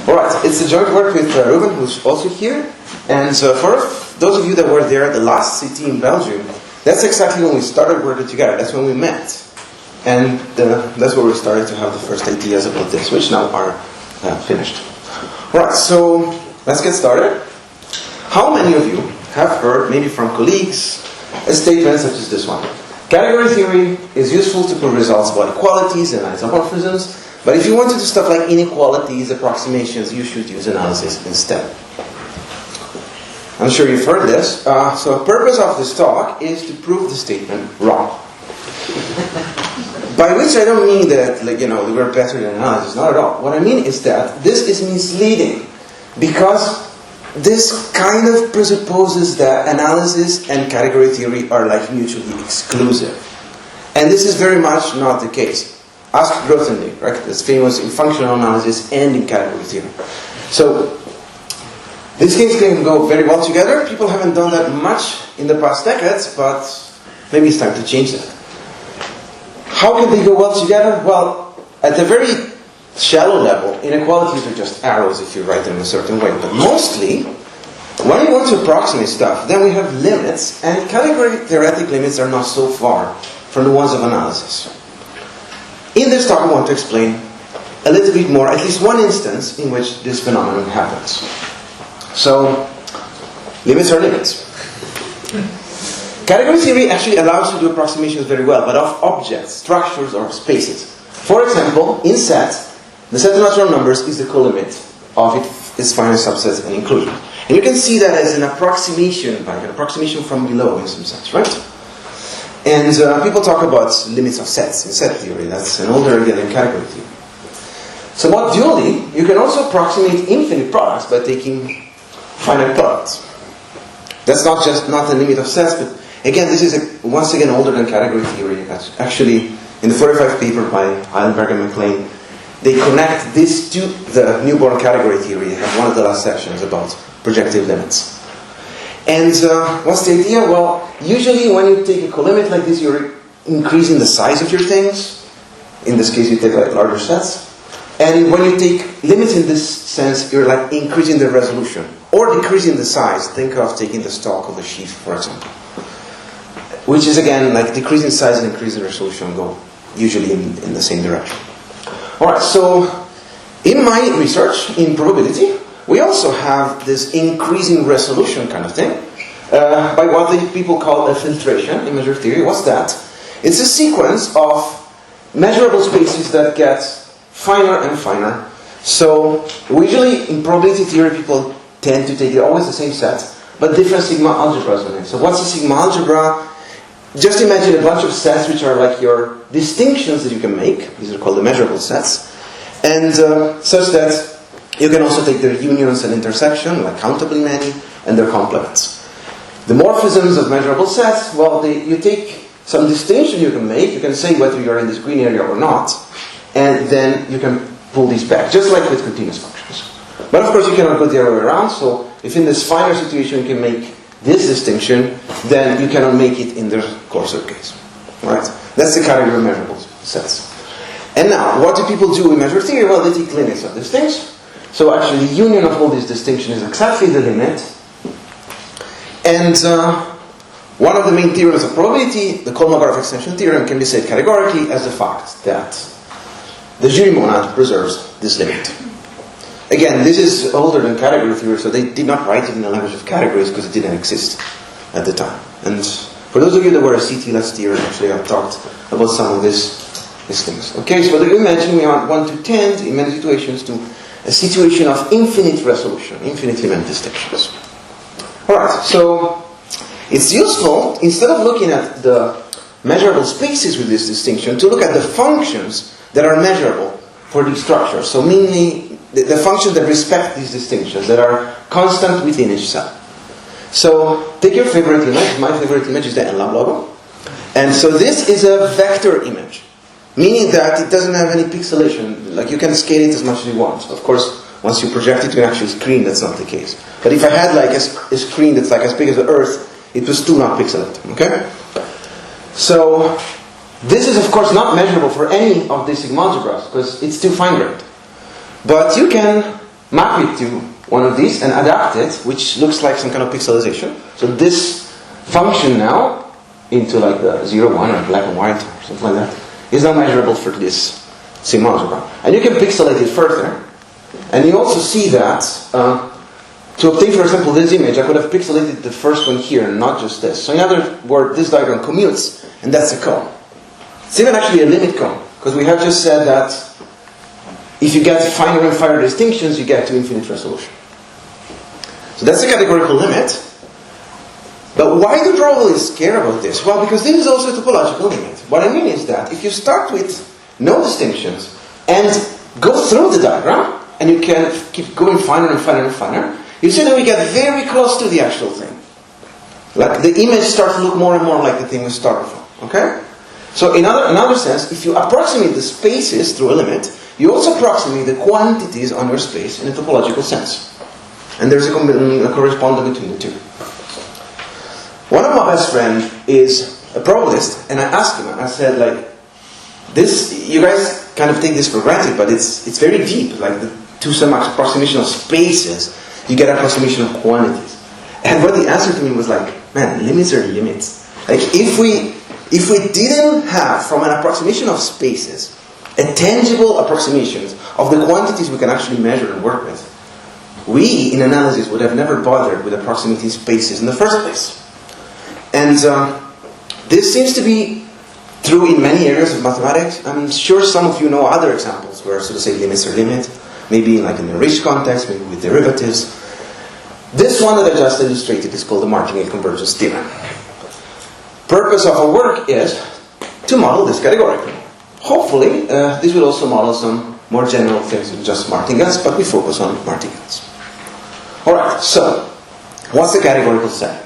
Alright, it's a joint work with Ruben, who's also here. And for those of you that were there at the last CT in Belgium, that's exactly when we started working together. That's when we met. And that's where we started to have the first ideas about this, which now are finished. Alright, so let's get started. How many of you have heard, maybe from colleagues, a statement such as this one? Category theory is useful to prove results about equalities and isomorphisms, but if you want to do stuff like inequalities, approximations, you should use analysis instead. I'm sure you've heard this. So the purpose of this talk is to prove the statement wrong. By which I don't mean that, we're better than analysis. Not at all. What I mean is that this is misleading because this kind of presupposes that analysis and category theory are mutually exclusive. And this is very much not the case. Ask Grothendieck, right? That's famous in functional analysis and in category theory. So these things can go very well together. People haven't done that much in the past decades, but maybe it's time to change that. How can they go well together? Well, at the very shallow level, inequalities are just arrows if you write them in a certain way. But mostly, when you want to approximate stuff, then we have limits, and category theoretic limits are not so far from the ones of analysis. In this talk, I want to explain a little bit more, at least one instance in which this phenomenon happens. So, limits are limits. Category theory actually allows you to do approximations very well, but of objects, structures, or spaces. For example, in set, the set of natural numbers is the colimit of its finite subsets and inclusion. And you can see that as an approximation, like an approximation from below in some sense, right? And people talk about limits of sets in set theory. That's an older idea than category theory. Somewhat dually, you can also approximate infinite products by taking finite products. That's not the limit of sets, but again, this is once again older than category theory. That's actually, in the 45 paper by Heidelberg and MacLean, they connect this to the newborn category theory. They have one of the last sessions about projective limits. And what's the idea? Well, usually when you take a colimit like this, you're increasing the size of your things. In this case, you take larger sets. And when you take limits in this sense, you're increasing the resolution. Or decreasing the size. Think of taking the stalk of the sheaf, for example. Which is again, decreasing size and increasing resolution go usually in the same direction. Alright, so in my research in probability, we also have this increasing resolution kind of thing by what the people call a filtration in measure theory. What's that? It's a sequence of measurable spaces that get finer and finer. So usually in probability theory people tend to take always the same set, but different sigma algebras on it. So what's a sigma algebra? Just imagine a bunch of sets which are like your distinctions that you can make. These are called the measurable sets. And such that you can also take their unions and intersection, like countably many, and their complements. The morphisms of measurable sets, well, you take some distinction you can make. You can say whether you're in this green area or not. And then you can pull these back, just like with continuous functions. But of course you cannot go the other way around. So if in this finer situation you can make this distinction, then you cannot make it in the coarser case. Right? That's the category of measurable sets. And now, what do people do in measure theory? Well, they take limits of these things. So actually, the union of all these distinctions is exactly the limit. And one of the main theorems of probability, the Kolmogorov extension theorem, can be said categorically as the fact that the jury monad preserves this limit. Again, this is older than category theory, so they did not write it in the language of categories because it didn't exist at the time. And for those of you that were a CT last year, actually I've talked about some of these things. Okay, so imagine we want to tend in many situations to a situation of infinite resolution, infinitely many distinctions. Alright, so it's useful, instead of looking at the measurable spaces with this distinction, to look at the functions that are measurable for these structures. So mainly the functions that respect these distinctions, that are constant within each cell. So take your favorite image. My favorite image is the NLab logo. And so this is a vector image, meaning that it doesn't have any pixelation. You can scale it as much as you want. Of course, once you project it to an actual screen, that's not the case. But if I had a screen that's as big as the Earth, it was still not pixelated. Okay? So this is of course not measurable for any of these sigma algebras because it's too fine-grained. But you can map it to one of these and adapt it, which looks like some kind of pixelization. So this function now, into like the 0, 1 or black and white or something like that, is now measurable for this sigma algebra. And you can pixelate it further. And you also see that to obtain, for example, this image, I could have pixelated the first one here and not just this. So in other words, this diagram commutes, and that's a cone. It's even actually a limit cone, because we have just said that if you get finer and finer distinctions, you get to infinite resolution. So that's the categorical limit. But why do probabilists care about this? Well, because this is also a topological limit. What I mean is that if you start with no distinctions and go through the diagram, and you can keep going finer and finer and finer, you see that we get very close to the actual thing. Like the image starts to look more and more like the thing we started from. Okay? So in another sense, if you approximate the spaces through a limit, you also approximate the quantities on your space in a topological sense. And there's a correspondence between the two. One of my best friends is a probabilist, and I asked him, I said, like, this, you guys kind of take this for granted, but it's very deep. Like, to so much approximation of spaces, you get approximation of quantities. And what he answered to me was like, man, limits are limits. Like, if we didn't have, from an approximation of spaces, a tangible approximations of the quantities we can actually measure and work with, we, in analysis, would have never bothered with approximating spaces in the first place. And this seems to be true in many areas of mathematics. I'm sure some of you know other examples where, so to say, limits are limit. Maybe like in a rich context, maybe with derivatives. This one that I just illustrated is called the martingale convergence theorem. Purpose of our work is to model this categorically. Hopefully, this will also model some more general things than just martingales, but we focus on martingales. Alright, so, what's the categorical setting?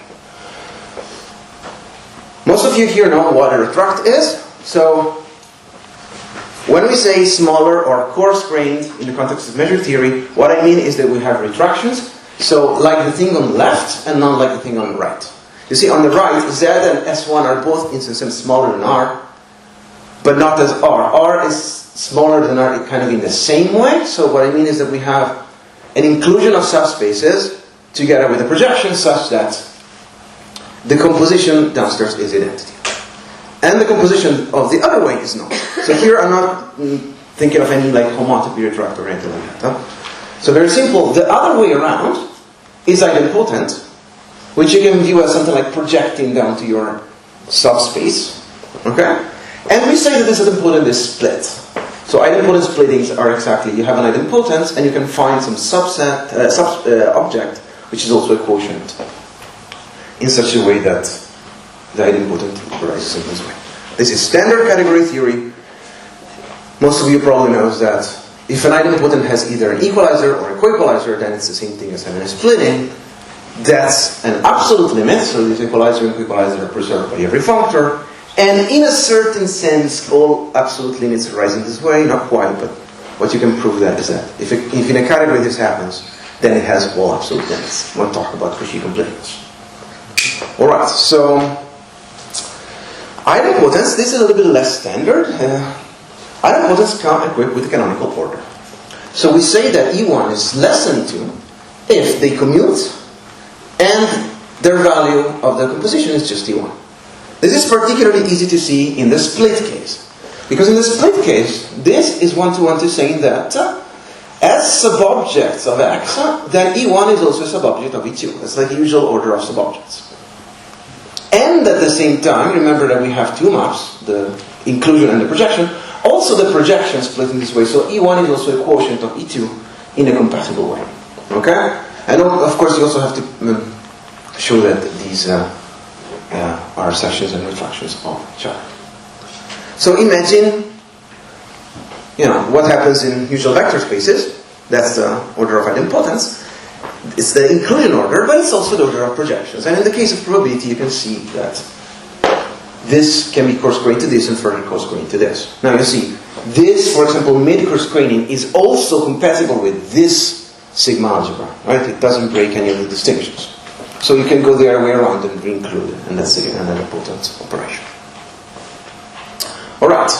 Most of you here know what a retract is. So, when we say smaller or coarse-grained in the context of measure theory, what I mean is that we have retractions. So, like the thing on the left and not like the thing on the right. You see, on the right, Z and S1 are both in some sense smaller than R, but not as R. R is smaller than R kind of in the same way. So what I mean is that we have an inclusion of subspaces together with a projection such that the composition downstairs is identity. And the composition of the other way is not. So here I'm not thinking of any like homotopy retract or anything like that. Huh? So very simple. The other way around is idempotent, which you can view as something like projecting down to your subspace. Okay? And we say that this idempotent is split. So idempotent splittings are exactly, you have an idempotence and you can find some subset, object, which is also a quotient, in such a way that the idempotent arises in this way. This is standard category theory. Most of you probably know that if an idempotent has either an equalizer or a co-equalizer, then it's the same thing as having a splitting. That's an absolute limit, so this equalizer and co-equalizer are preserved by every functor. And in a certain sense, all absolute limits arise in this way. Not quite, but what you can prove that is that if in a category this happens, then it has all absolute limits. We'll talk about Cauchy completeness. Alright, so idempotents, this is a little bit less standard. Idempotents come equipped with canonical order. So we say that E1 is less than 2 if they commute and their value of the composition is just E1. This is particularly easy to see in the split case. Because in the split case, this is one-to-one saying that as sub-objects of X, then E1 is also a sub-object of E2. That's like the usual order of sub-objects. And at the same time, remember that we have two maps, the inclusion and the projection. Also the projection split in this way. So E1 is also a quotient of E2 in a compatible way. Okay? And of course you also have to show that these are sections and refractions of each other. So imagine, what happens in usual vector spaces. That's the order of idempotence. It's the inclusion order, but it's also the order of projections. And in the case of probability, you can see that this can be coarse-grained to this and further coarse-grained to this. Now you see, this, for example, mid-coarse-graining is also compatible with this sigma algebra. Right? It doesn't break any of the distinctions. So you can go the other way around and re-include it, and that's again an important operation. Alright.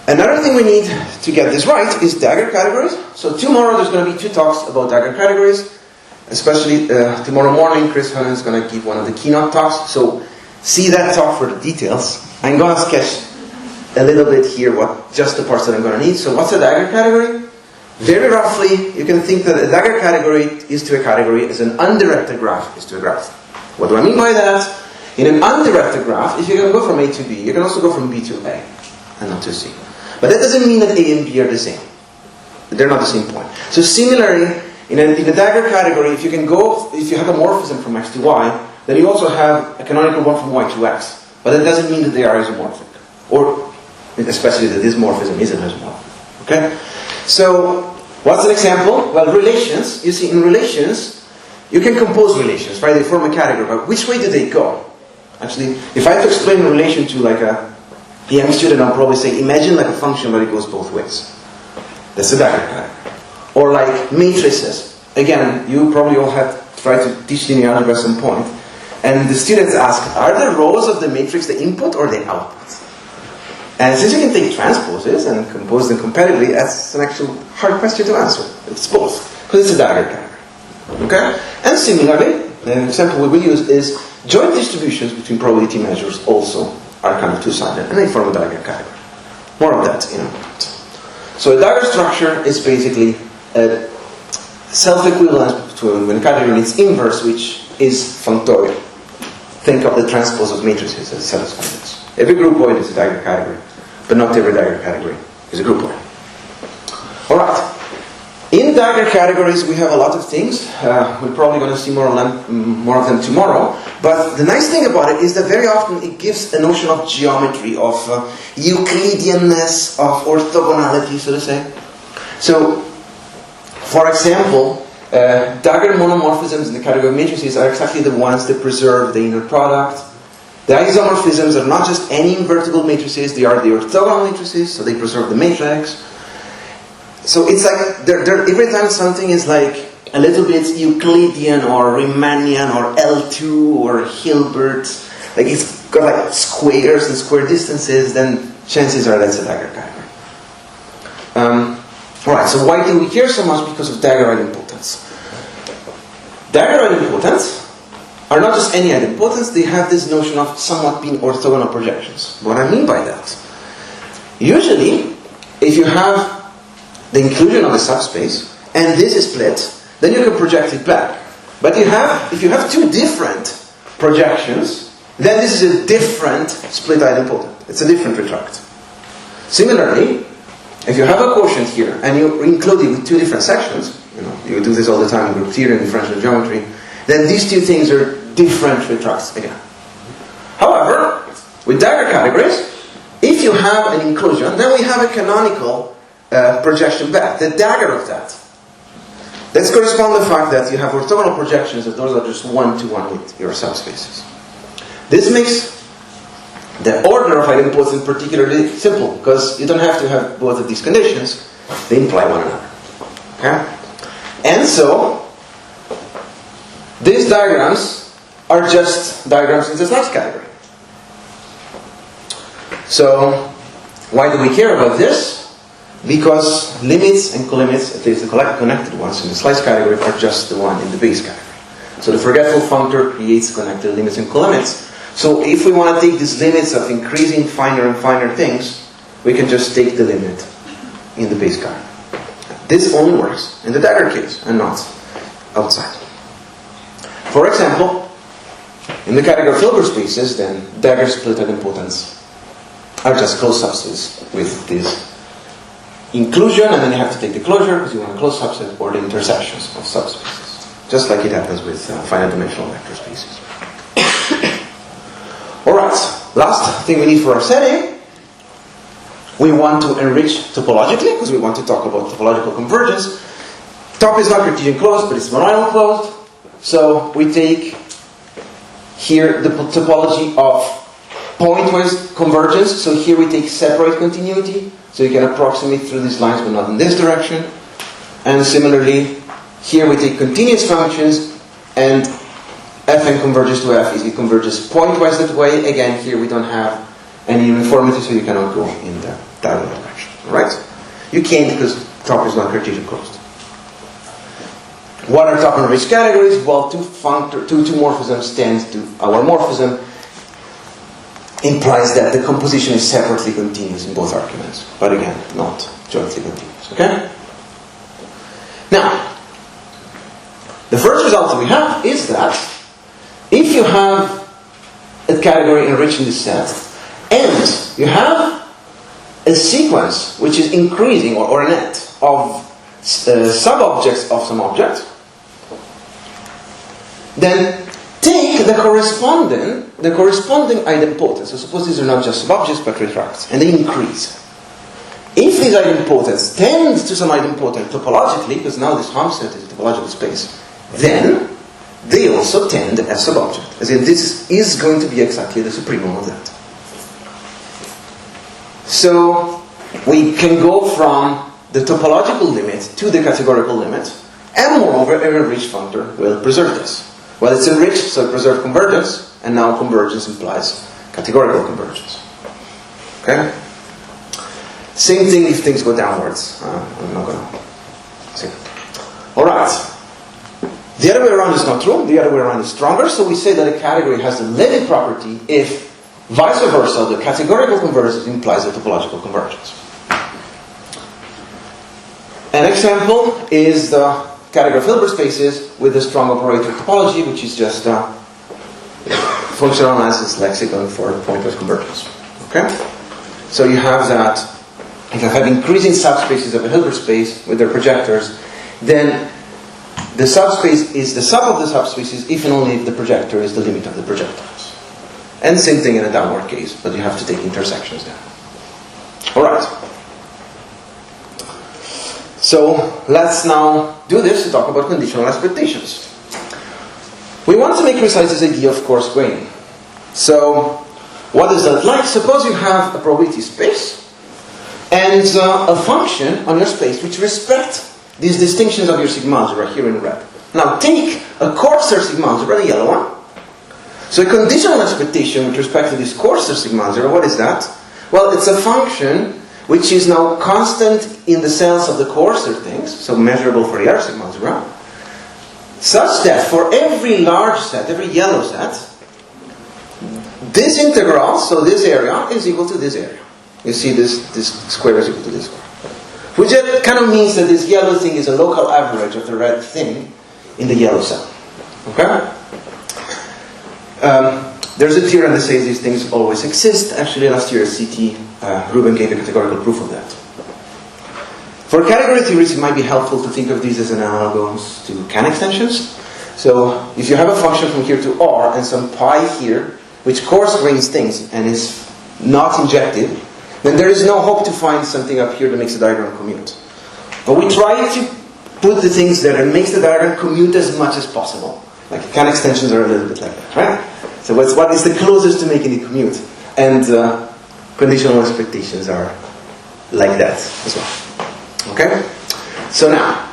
Another thing we need to get this right is dagger categories. So tomorrow there's going to be 2 talks about dagger categories. Especially tomorrow morning, Chris Hunnan is going to give one of the keynote talks. So see that talk for the details. I'm going to sketch a little bit here what just the parts that I'm going to need. So what's a dagger category? Very roughly, you can think that a dagger category is to a category as an undirected graph is to a graph. What do I mean by that? In an undirected graph, if you can go from A to B, you can also go from B to A and not to C. But that doesn't mean that A and B are the same. They're not the same point. So similarly, in a dagger category, if you have a morphism from X to Y, then you also have a canonical one from Y to X. But that doesn't mean that they are isomorphic. Or, especially that this morphism isn't isomorphic. Okay? So, what's an example? Well, relations. You see, in relations, you can compose relations, right? They form a category, but which way do they go? Actually, if I have to explain a relation to like a PM student, I'll probably say, imagine like a function, but it goes both ways. That's a dagger category. Or like matrices. Again, you probably all have tried to teach linear algebra at some point. And the students ask, are the rows of the matrix the input or the output? And since you can take transposes and compose them competitively, that's an actual hard question to answer. It's both. Because it's a dagger category. Okay? And similarly, the example we will use is joint distributions between probability measures also are kind of two-sided. And they form a dagger category. More of that in a moment. So a dagger structure is basically a self-equivalence between when a category needs inverse, which is functorial. Think of the transpose of matrices as satisfiers. Every groupoid is a dagger category, but not every dagger category is a groupoid. Alright. In dagger categories we have a lot of things. We're probably going to see more of them tomorrow. But the nice thing about it is that very often it gives a notion of geometry, of Euclideanness, of orthogonality, so to say. So, for example, dagger monomorphisms in the category of matrices are exactly the ones that preserve the inner product. The isomorphisms are not just any invertible matrices, they are the orthogonal matrices, so they preserve the matrix. So it's like, every time something is like a little bit Euclidean or Riemannian or L2 or Hilbert, like it's got like squares and square distances, then chances are that's a dagger category. Alright, so why do we care so much? Because of dagger idempotents. Dagger idempotents are not just any idempotents, they have this notion of somewhat being orthogonal projections. What I mean by that? Usually, if you have the inclusion of a subspace, and this is split, then you can project it back. But if you have 2 different projections, then this is a different split idempotent. It's a different retract. Similarly, if you have a quotient here, and you include it with 2 different sections, you do this all the time in group theory and differential geometry, then these 2 things are different retracts again. However, with dagger categories, if you have an inclusion, then we have a canonical projection back, the dagger of that. Let's correspond to the fact that you have orthogonal projections, that those are just one-to-one with your subspaces. This makes the order of idempotents particularly simple, because you don't have to have both of these conditions, they imply one another. Okay? And so, these diagrams are just diagrams in the slice category. So, why do we care about this? Because limits and colimits, at least the connected ones in the slice category, are just the one in the base category. So the forgetful functor creates connected limits and colimits. So if we want to take these limits of increasing finer and finer things, we can just take the limit in the base category. This only works in the dagger case and not outside. For example, in the category of Hilbert spaces, then dagger split idempotents are just closed subsets with this inclusion, and then you have to take the closure because you want a closed subset, or the intersections of subspaces, just like it happens with finite dimensional vector spaces. Alright, last thing we need for our setting, we want to enrich topologically, because we want to talk about topological convergence. Top is not Cartesian closed, but it's monoidal closed. So we take here the topology of pointwise convergence. So here we take separate continuity. So you can approximate through these lines, but not in this direction. And similarly, here we take continuous functions, and Fn converges to F. It converges pointwise that way. Again, here we don't have any uniformity, so you cannot go in the diagonal direction. right? You can't because top is not Cartesian closed. What are top enriched categories? Well, two morphisms tend to, our morphism implies that the composition is separately continuous in both arguments, but again, not jointly continuous, okay? Now, the first result that we have is that if you have a category enriched in this set, and you have a sequence which is increasing, or a net of sub-objects of some object, then take the corresponding idempotents. So suppose these are not just sub-objects but retracts, and they increase. If these idempotents tend to some idempotent topologically, because now this Hom set is a topological space, then they also tend as sub-object. As in, this is going to be exactly the supremum of that. So we can go from the topological limit to the categorical limit, and moreover, an enriched functor will preserve this. Well, it's enriched, so it preserves convergence, and now convergence implies categorical convergence. Okay? Same thing if things go downwards. I'm not going to say that. Alright. The other way around is not true. The other way around is stronger. So we say that a category has the Levy property if, vice versa, the categorical convergence implies a topological convergence. An example is the category of Hilbert spaces with a strong operator topology, which is just a functional analysis lexicon for pointless convergence. Okay? So you have that, if you have increasing subspaces of a Hilbert space with their projectors, then the subspace is the sub of the subspaces if and only if the projector is the limit of the projectors. And same thing in a downward case, but you have to take intersections there. Alright. So let's now do this to talk about conditional expectations. We want to make precise this idea of coarse graining. So what is that like? Suppose you have a probability space and a function on your space which respects these distinctions of your sigma algebra here in red. Now take a coarser sigma algebra, the yellow one. So a conditional expectation with respect to this coarser sigma algebra, what is that? Well, it's a function which is now constant in the cells of the coarser things, so measurable for the other sigma algebra, such that for every large set, every yellow set, this integral, so this area, is equal to this area. You see this square is equal to this square. Which kind of means that this yellow thing is a local average of the red thing in the yellow cell. Okay? There's a theorem that says these things always exist. Actually, last year CT Ruben gave a categorical proof of that. For category theories, it might be helpful to think of these as analogs to Can extensions. So, if you have a function from here to R and some pi here, which coarse grains things and is not injective, then there is no hope to find something up here that makes the diagram commute. But we try to put the things there and makes the diagram commute as much as possible. Like Can extensions are a little bit like that, right? So what is the closest to making it commute? And conditional expectations are like that as well. Okay? So now,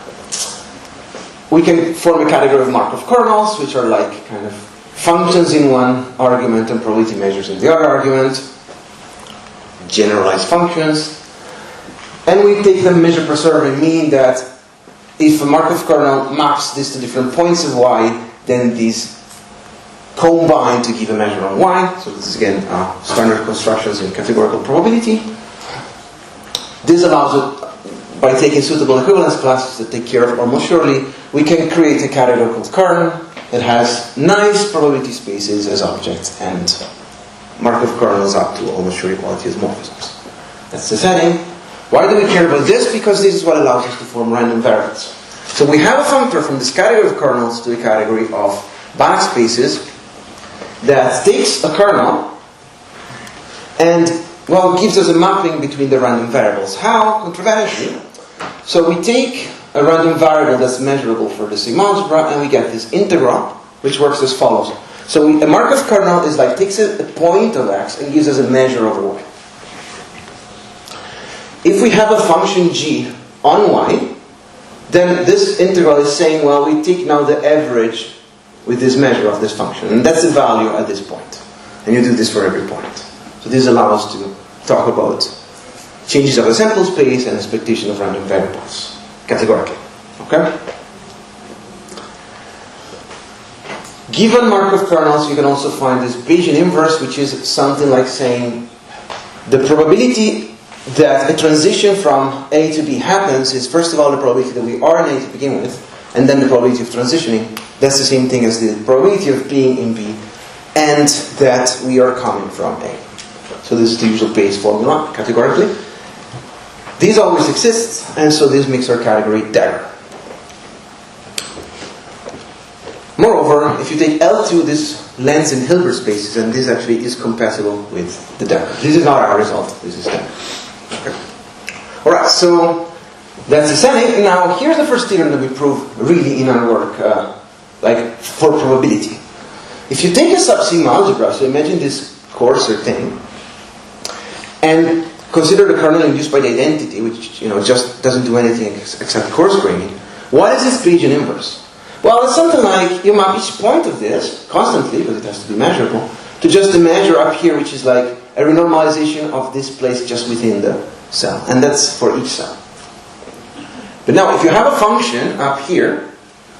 we can form a category of Markov kernels, which are like kind of functions in one argument and probability measures in the other argument. Generalized functions. And we take them measure preserving, meaning that if a Markov kernel maps this to different points of y, then these combine to give a measure on y. So this is again standard constructions in categorical probability. This allows it, by taking suitable equivalence classes that take care of almost surely, we can create a categorical kernel that has nice probability spaces as objects and Markov kernels up to almost sure equality as morphisms. That's the setting. Why do we care about this? Because this is what allows us to form random variables. So we have a functor from this category of kernels to a category of Banach spaces that takes a kernel and, well, gives us a mapping between the random variables. How? Controversially. So we take a random variable that's measurable for the sigma algebra and we get this integral, which works as follows. So a Markov kernel is like takes a point of x and gives us a measure over y. If we have a function g on y, then this integral is saying, well, we take now the average with this measure of this function, and that's the value at this point. And you do this for every point. So this allows us to talk about changes of the sample space and expectation of random variables, categorically. Okay? Given Markov kernels, you can also find this Bayesian inverse, which is something like saying the probability that a transition from A to B happens is first of all the probability that we are in A to begin with, and then the probability of transitioning. That's the same thing as the probability of being in B, and that we are coming from A. So this is the usual Bayes formula, categorically. These always exist, and so this makes our category dagger. Moreover, if you take L2, this lands in Hilbert spaces, and this actually is compatible with the dagger. This is not our result, this is dagger. Okay. Alright, so that's the setting. Now, here's the first theorem that we prove really in our work, like for probability. If you take a sub-sigma algebra, so imagine this coarser thing, and consider the kernel induced by the identity, which just doesn't do anything except coarse graining. What is this Bayesian inverse? Well, it's something like you map each point of this constantly, because it has to be measurable, to just a measure up here, which is like a renormalization of this place just within the cell. And that's for each cell. But now, if you have a function up here,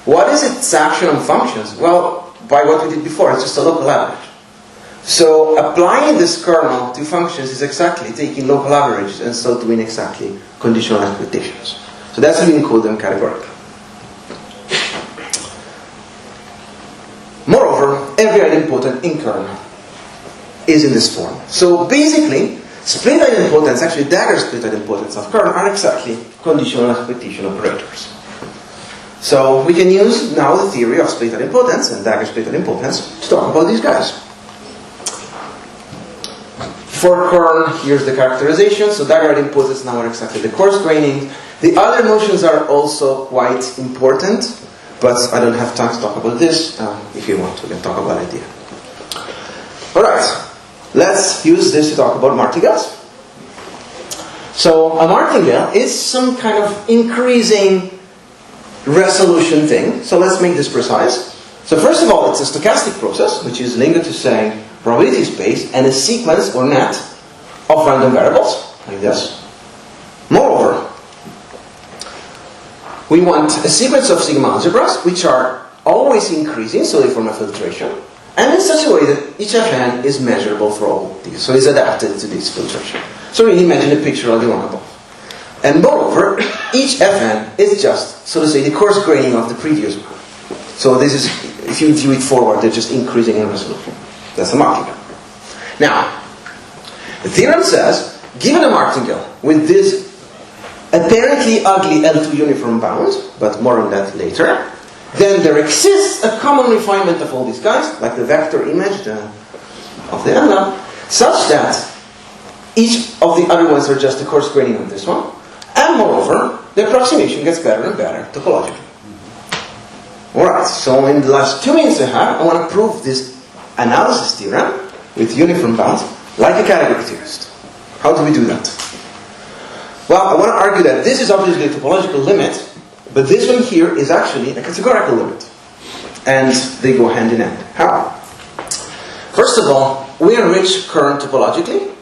what is its action on functions? Well, by what we did before, it's just a local average. So applying this kernel to functions is exactly taking local averages and so doing exactly conditional expectations. So that's how you encode them categorically. Moreover, every idempotent in kernel is in this form. So basically, split idempotents, actually dagger split idempotents of kernel, are exactly conditional expectation operators. So we can use now the theory of split idempotents and dagger split idempotents to talk about these guys. For kern, here's the characterization. So dagger idempotents now are exactly the coarse graining. The other notions are also quite important, but I don't have time to talk about this. If you want, we can talk about idea. Alright, let's use this to talk about martingales. So a martingale is some kind of increasing resolution thing. So let's make this precise. So first of all, it's a stochastic process, which is linked to saying probability space and a sequence or net of random variables, like this. Moreover, we want a sequence of sigma algebras which are always increasing, so they form a filtration, and in such a way that each Fn is measurable for all these, so it's adapted to this filtration. So really imagine a picture of the one above. And moreover, each Fn is just, so to say, the coarse graining of the previous one. So this is, if you view it forward, they're just increasing in resolution. That's a martingale. Now, the theorem says, given a martingale with this apparently ugly L2 uniform bound, but more on that later, then there exists a common refinement of all these guys, like the vector image of the L, such that each of the other ones are just a coarse graining of this one, and moreover, the approximation gets better and better topologically. Alright, so in the last 2 minutes I have, I want to prove this analysis theorem with uniform bounds like a category theorist. How do we do that? Well, I want to argue that this is obviously a topological limit, but this one here is actually a categorical limit. And they go hand in hand. How? First of all, we enrich kernel topologically.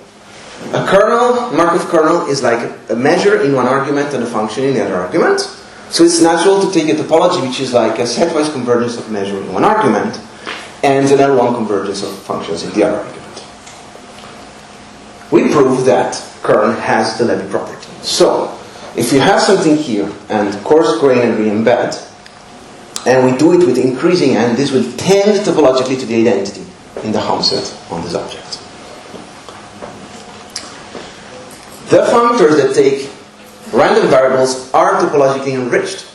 A kernel, Markov kernel, is like a measure in one argument and a function in the other argument. So it's natural to take a topology which is like a setwise convergence of measure in one argument and an L1 convergence of functions in the other argument. We prove that kernel has the Levy property. So, if you have something here and coarse grain and re-embed, and we do it with increasing n, this will tend topologically to the identity in the Hom set on this object. The functors that take random variables are topologically enriched.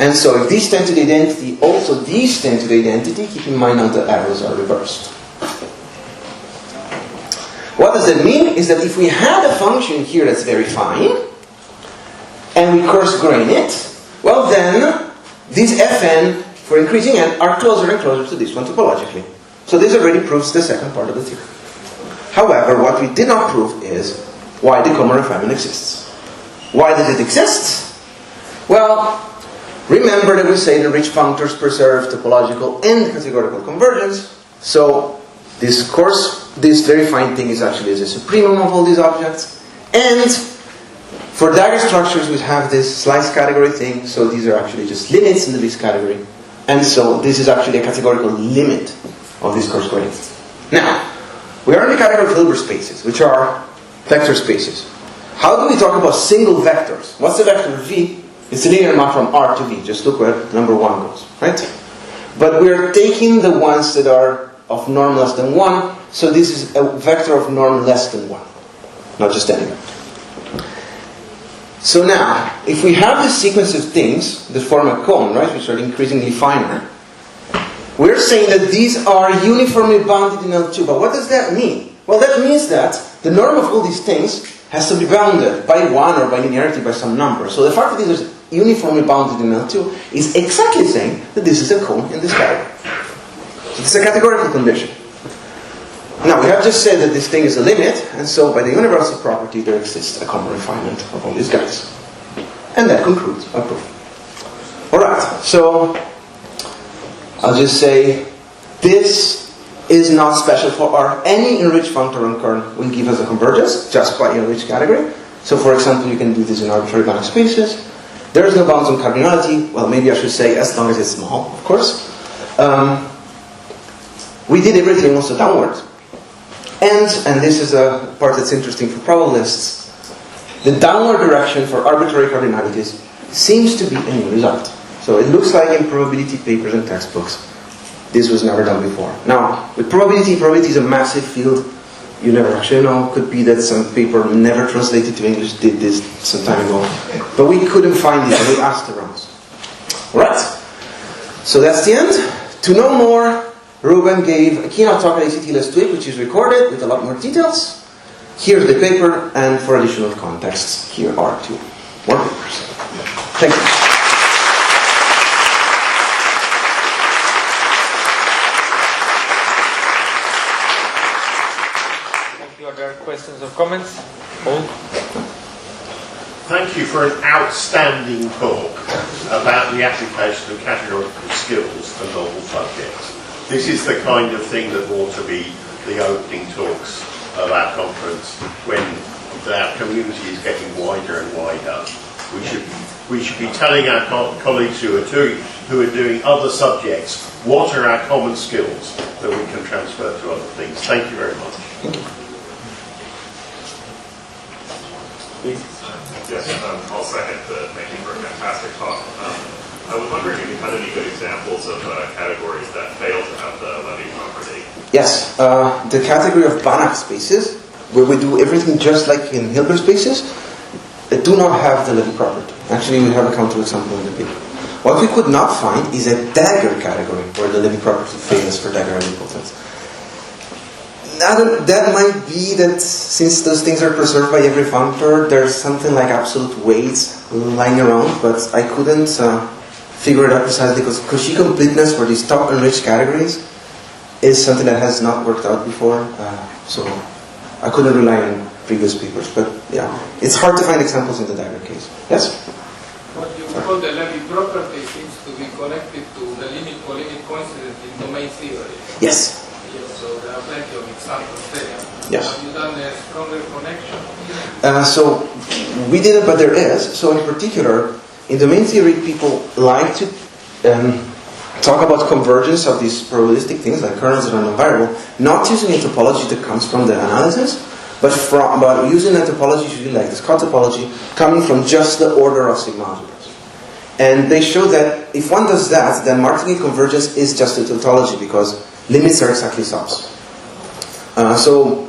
And so if these tend to the identity, also these tend to the identity, keep in mind now the arrows are reversed. What does that mean? Is that if we had a function here that's very fine, and we coarse grain it, well then, these Fn, for increasing n, are closer and closer to this one topologically. So this already proves the second part of the theorem. However, what we did not prove is why the common refinement exists. Why does it exist? Well, remember that we say the rich functors preserve topological and categorical convergence. So this very fine thing is actually the supremum of all these objects. And For dagger structures, we have this slice category thing, so these are actually just limits in the Higgs category. And so this is actually a categorical limit of these coarse grains. Now, we are in the category of Hilbert spaces, which are vector spaces. How do we talk about single vectors? What's the vector V? It's a linear map from R to V. Just look where number 1 goes, right? But we are taking the ones that are of norm less than 1, so this is a vector of norm less than 1, not just any vector. So now, if we have this sequence of things that form a cone, right, which are increasingly finer, we're saying that these are uniformly bounded in L2. But what does that mean? Well, that means that the norm of all these things has to be bounded by 1 or by linearity by some number. So the fact that these are uniformly bounded in L2 is exactly saying that this is a cone in this category. So it's a categorical condition. Now, we have just said that this thing is a limit, and so by the universal property there exists a common refinement of all these guys. And that concludes our proof. Alright, so I'll just say this is not special for R. Any enriched functor on kern will give us a convergence just by enriched category. So for example, you can do this in arbitrary Banach spaces. There is no bounds on cardinality. Well, maybe I should say as long as it's small, of course. We did everything also downward. And this is a part that's interesting for probabilists, the downward direction for arbitrary cardinalities seems to be a new result. So it looks like in probability papers and textbooks, this was never done before. Now, with probability is a massive field. You never actually know. Could be that some paper never translated to English did this some time ago. But we couldn't find it, and we asked around. Alright, so that's the end. To know more, Ruben gave a keynote talk at ACT last week, which is recorded with a lot more details. Here's the paper, and for additional context, here are 2 more papers. Thank you. Thank you. Are there questions or comments? Paul? Thank you for an outstanding talk about the application of categorical skills to novel subjects. This is the kind of thing that ought to be the opening talks of our conference when our community is getting wider and wider. We should be telling our colleagues who are doing other subjects what are our common skills that we can transfer to other things. Thank you very much. Please. Yes, I'll second thank you for a fantastic talk. I was wondering if you had any good examples of categories that fail to have the Levy property. Yes, the category of Banach spaces, where we do everything just like in Hilbert spaces, do not have the Levy property. Actually, we have a counterexample in the paper. What we could not find is a dagger category where the Levy property fails for dagger idempotence. That might be that since those things are preserved by every functor, there's something like absolute weights lying around, but I couldn't figure it out precisely because Cauchy completeness for these top enriched categories is something that has not worked out before, so I couldn't rely on previous papers. But yeah, it's hard to find examples in the dagger case. Yes? What you call the Levy property seems to be connected to the limit coincidence in domain theory. Yes. So there are plenty of examples there. Yes. Have you done a stronger connection? So we didn't, but there is. So in particular, in domain theory, people like to talk about convergence of these probabilistic things like kernels that are non-variable, not using a topology that comes from the analysis, but using a topology usually like the Scott topology coming from just the order of sigma algebras. And they show that if one does that, then martingale convergence is just a tautology because limits are exactly subs. So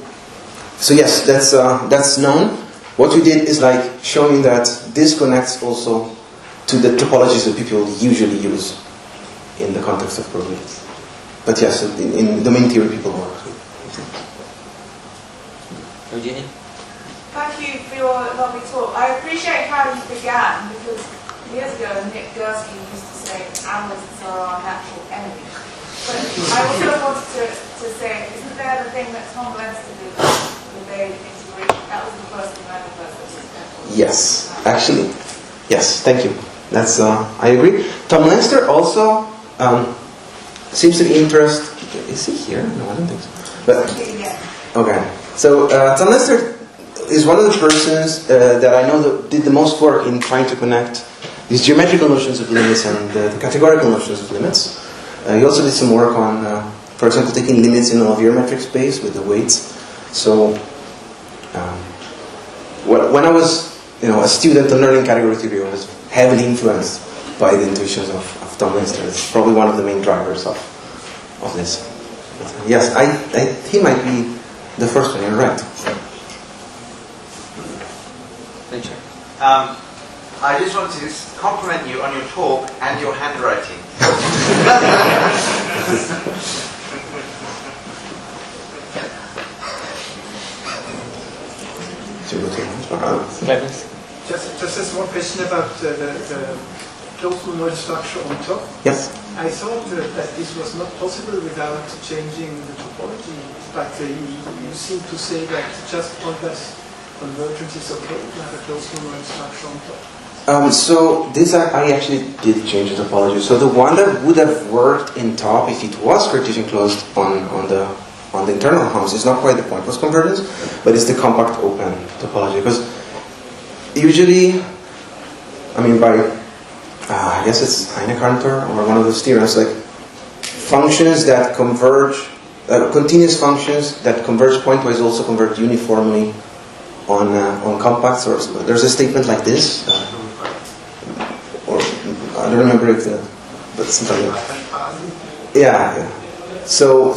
yes, that's known. What we did is like showing that this connects also to the topologies that people usually use in the context of probability. But yes, in domain theory people work with it. Eugenie? Thank you for your lovely talk. I appreciate how you began because years ago Nick Gursky used to say analysts are our natural enemy. But I also wanted to say, isn't there the thing that Tom Lester did with the integration? That was the first thing I ever. Yes, actually. Yes, thank you. That's I agree. Tom Lester also seems to be interested. Is he here? No, I don't think so. But okay. So Tom Lester is one of the persons that I know that did the most work in trying to connect these geometrical notions of limits and the categorical notions of limits. He also did some work on, for example, taking limits in a geometric space with the weights. So, when I was, a student of learning category theory, I was heavily influenced by the intuitions of Tom Leinster. It's probably one of the main drivers of this. But, yes, he might be the first one. You're right. I just want to compliment you on your talk and your handwriting. Just one question about the closed monoid structure on top. Yes. I thought that this was not possible without changing the topology, but you seem to say that just pointless convergence is okay to have a closed monoid structure on top. So this I actually did change the topology. So the one that would have worked in top if it was Cartesian closed on the internal humps is not quite the pointless convergence, but it's the compact open topology. Because usually, I guess it's Heine-Kantor or one of those theorems, like functions that converge, continuous functions that converge pointwise also converge uniformly on compacts. Or there's a statement like this. Or I don't remember if but something like that. Yeah. So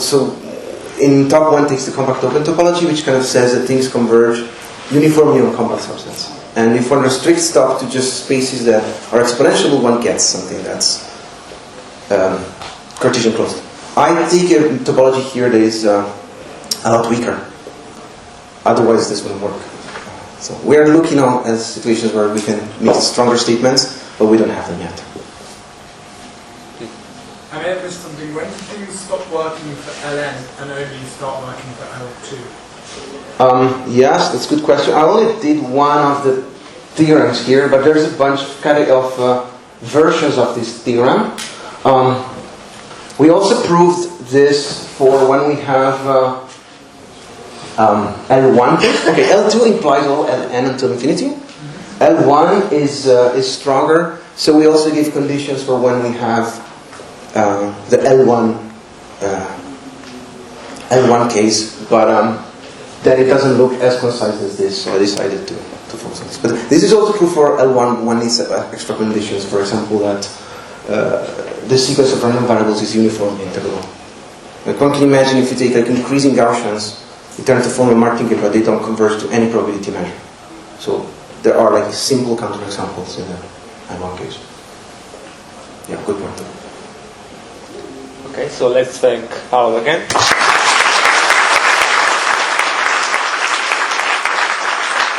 in top one takes the compact open topology, which kind of says that things converge uniformly on compact subsets. And if one restricts top to just spaces that are exponential, one gets something that's Cartesian closed. I think a topology here that is a lot weaker. Otherwise, this wouldn't work. So we are looking at situations where we can make stronger statements, but we don't have them yet. I may have missed something. When did you stop working for Ln and only start working for L2? Yes, that's a good question. I only did one of the theorems here, but there's a bunch of versions of this theorem. We also proved this for when we have L1. Okay, L2 implies all Ln until infinity. L1 is stronger, so we also give conditions for when we have the L1 case, but then it doesn't look as concise as this, so I decided to focus on this. But this is also true for L1. One needs extra conditions. For example, that the sequence of random variables is uniformly integrable. Like one can imagine if you take increasing Gaussians, you turn to form a martingale, but they don't converge to any probability measure. So there are simple counterexamples in the L1 case. Yeah, good point. Okay, so let's thank Paolo again.